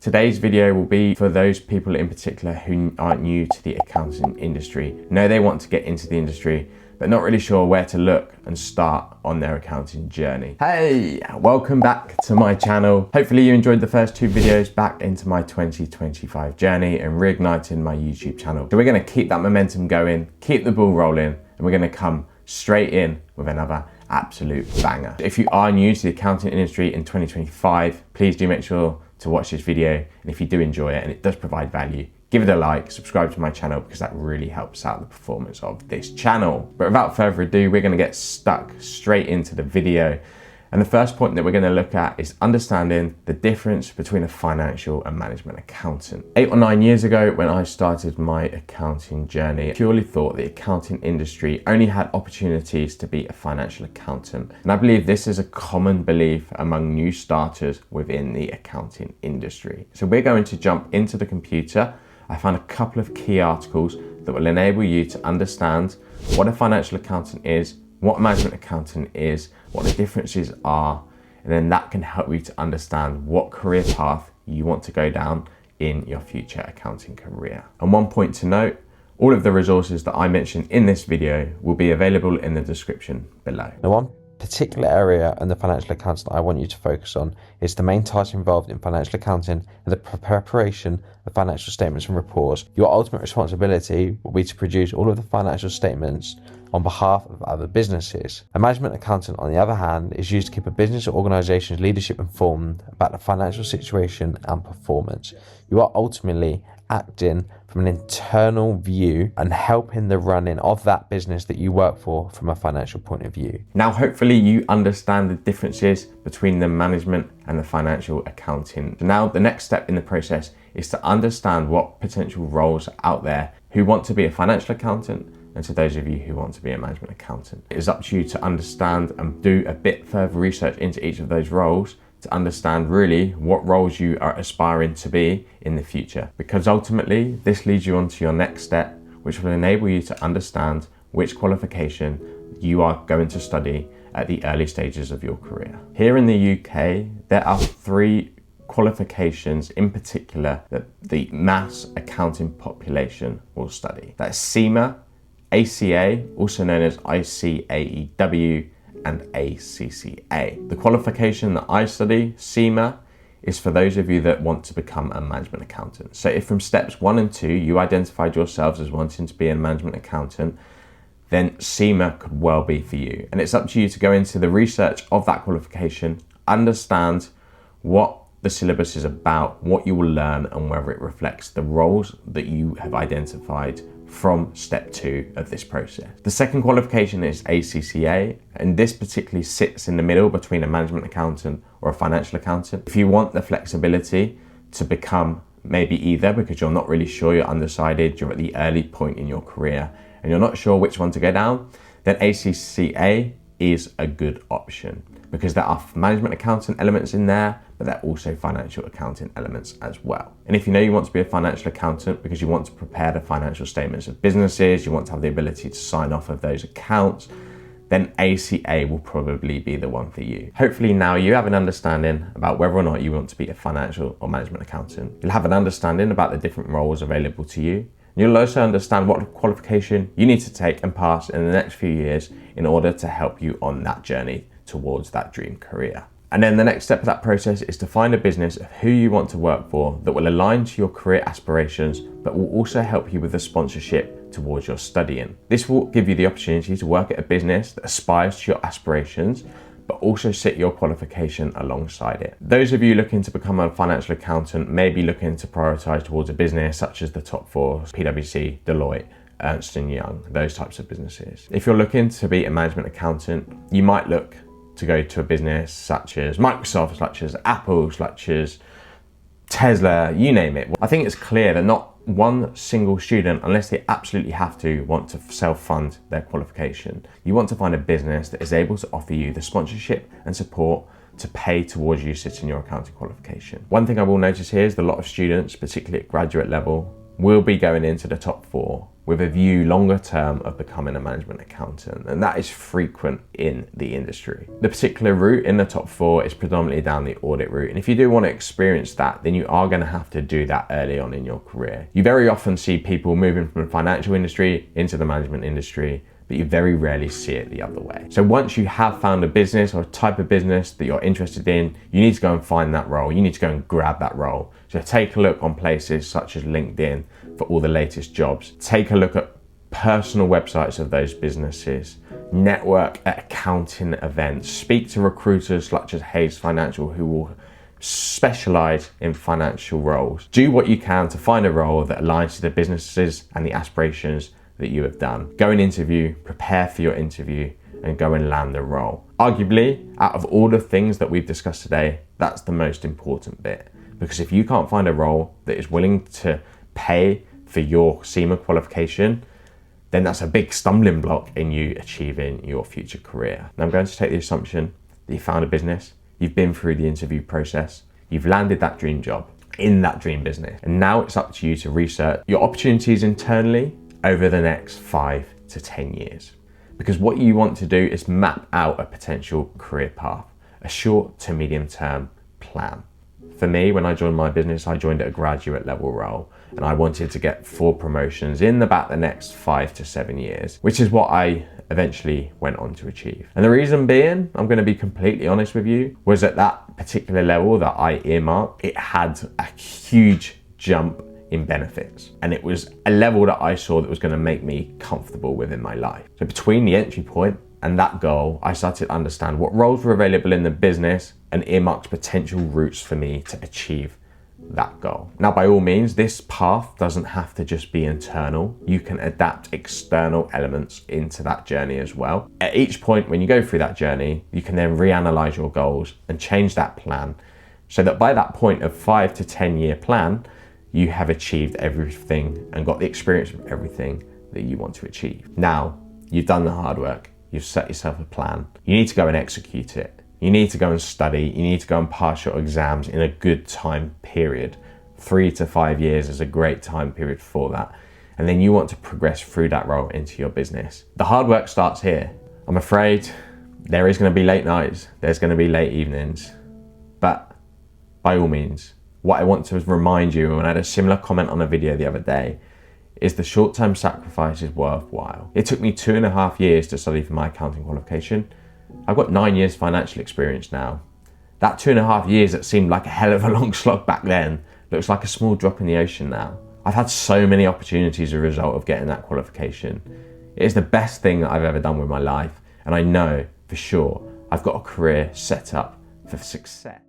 Today's video will be for those people in particular who aren't new to the accounting industry. Know they want to get into the industry, but not really sure where to look and start on their accounting journey. Hey, welcome back to my channel. Hopefully you enjoyed the first two videos back into my 2025 journey and reigniting my YouTube channel. So we're gonna keep that momentum going, keep the ball rolling, and we're gonna come straight in with another absolute banger. If you are new to the accounting industry in 2025, please do make sure to watch this video, and if you do enjoy it and it does provide value, give it a like, subscribe to my channel, because that really helps out the performance of this channel. But without further ado, we're going to get stuck straight into the video. And the first point that we're going to look at is understanding the difference between a financial and management accountant. 8 or 9 years ago, when I started my accounting journey, I purely thought the accounting industry only had opportunities to be a financial accountant. And I believe this is a common belief among new starters within the accounting industry. So we're going to jump into the computer. I found a couple of key articles that will enable you to understand what a financial accountant is, what a management accountant is, what the differences are, and then that can help you to understand what career path you want to go down in your future accounting career. And one point to note, all of the resources that I mentioned in this video will be available in the description below. Now, one particular area in the financial accounting that I want you to focus on is the main task involved in financial accounting and the preparation of financial statements and reports. Your ultimate responsibility will be to produce all of the financial statements on behalf of other businesses. A management accountant, on the other hand, is used to keep a business or organization's leadership informed about the financial situation and performance. You are ultimately acting from an internal view and helping the running of that business that you work for from a financial point of view. Now, hopefully you understand the differences between the management and the financial accounting. So now the next step in the process is to understand what potential roles are out there who want to be a financial accountant, and to those of you who want to be a management accountant. It is up to you to understand and do a bit further research into each of those roles to understand really what roles you are aspiring to be in the future. Because ultimately, this leads you on to your next step, which will enable you to understand which qualification you are going to study at the early stages of your career. Here in the UK, there are 3 qualifications in particular that the mass accounting population will study. That's CIMA, ACA, also known as ICAEW, and ACCA. The qualification that I study, CIMA, is for those of you that want to become a management accountant. So if from steps 1 and 2 you identified yourselves as wanting to be a management accountant, then CIMA could well be for you. And it's up to you to go into the research of that qualification, understand what the syllabus is about, what you will learn, and whether it reflects the roles that you have identified from step 2 of this process. The second qualification is ACCA, and this particularly sits in the middle between a management accountant or a financial accountant. If you want the flexibility to become maybe either because you're not really sure, you're undecided, you're at the early point in your career and you're not sure which one to go down, then ACCA is a good option because there are management accountant elements in there, but there are also financial accounting elements as well. And if you know you want to be a financial accountant because you want to prepare the financial statements of businesses, you want to have the ability to sign off of those accounts, then ACA will probably be the one for you. Hopefully now you have an understanding about whether or not you want to be a financial or management accountant. You'll have an understanding about the different roles available to you. You'll also understand what qualification you need to take and pass in the next few years in order to help you on that journey towards that dream career. And then the next step of that process is to find a business of who you want to work for that will align to your career aspirations, but will also help you with the sponsorship towards your studying. This will give you the opportunity to work at a business that aspires to your aspirations, but also sit your qualification alongside it. Those of you looking to become a financial accountant may be looking to prioritize towards a business such as the top 4, PwC, Deloitte, Ernst & Young, those types of businesses. If you're looking to be a management accountant, you might look to go to a business such as Microsoft, such as Apple, such as Tesla, you name it. I think it's clear that not one single student, unless they absolutely have to, want to self-fund their qualification. You want to find a business that is able to offer you the sponsorship and support to pay towards you sitting your accounting qualification. One thing I will notice here is that a lot of students, particularly at graduate level, will be going into the top 4 with a view longer term of becoming a management accountant, and that is frequent in the industry. The particular route in the top 4 is predominantly down the audit route, and if you do want to experience that, then you are going to have to do that early on in your career. You very often see people moving from the financial industry into the management industry, but you very rarely see it the other way. So once you have found a business or a type of business that you're interested in, you need to go and find that role. You need to go and grab that role. So take a look on places such as LinkedIn for all the latest jobs. Take a look at personal websites of those businesses. Network at accounting events. Speak to recruiters such as Hayes Financial who will specialize in financial roles. Do what you can to find a role that aligns to the businesses and the aspirations that you have done. Go and interview, prepare for your interview, and go and land the role. Arguably, out of all the things that we've discussed today, that's the most important bit. Because if you can't find a role that is willing to pay for your CIMA qualification, then that's a big stumbling block in you achieving your future career. Now I'm going to take the assumption that you found a business, you've been through the interview process, you've landed that dream job in that dream business, and now it's up to you to research your opportunities internally over the next 5 to 10 years. Because what you want to do is map out a potential career path, a short to medium term plan. For me, when I joined my business, I joined at a graduate level role, and I wanted to get 4 promotions in about the next 5 to 7 years, which is what I eventually went on to achieve. And the reason being, I'm going to be completely honest with you, was at that particular level that I earmarked, it had a huge jump in benefits, and it was a level that I saw that was going to make me comfortable within my life. So between the entry point and that goal, I started to understand what roles were available in the business and earmarked potential routes for me to achieve that goal. Now, by all means, this path doesn't have to just be internal. You can adapt external elements into that journey as well. At each point when you go through that journey, you can then reanalyze your goals and change that plan so that by that point of 5 to 10 year plan, you have achieved everything and got the experience of everything that you want to achieve. Now, you've done the hard work. You've set yourself a plan. You need to go and execute it. You need to go and study. You need to go and pass your exams in a good time period. 3 to 5 years is a great time period for that. And then you want to progress through that role into your business. The hard work starts here. I'm afraid there is going to be late nights. There's going to be late evenings. But by all means, what I want to remind you, and I had a similar comment on a video the other day, is the short-term sacrifice is worthwhile. It took me 2.5 years to study for my accounting qualification. I've got 9 years financial experience now. That 2.5 years that seemed like a hell of a long slog back then looks like a small drop in the ocean now. I've had so many opportunities as a result of getting that qualification. It is the best thing that I've ever done with my life, and I know for sure I've got a career set up for success.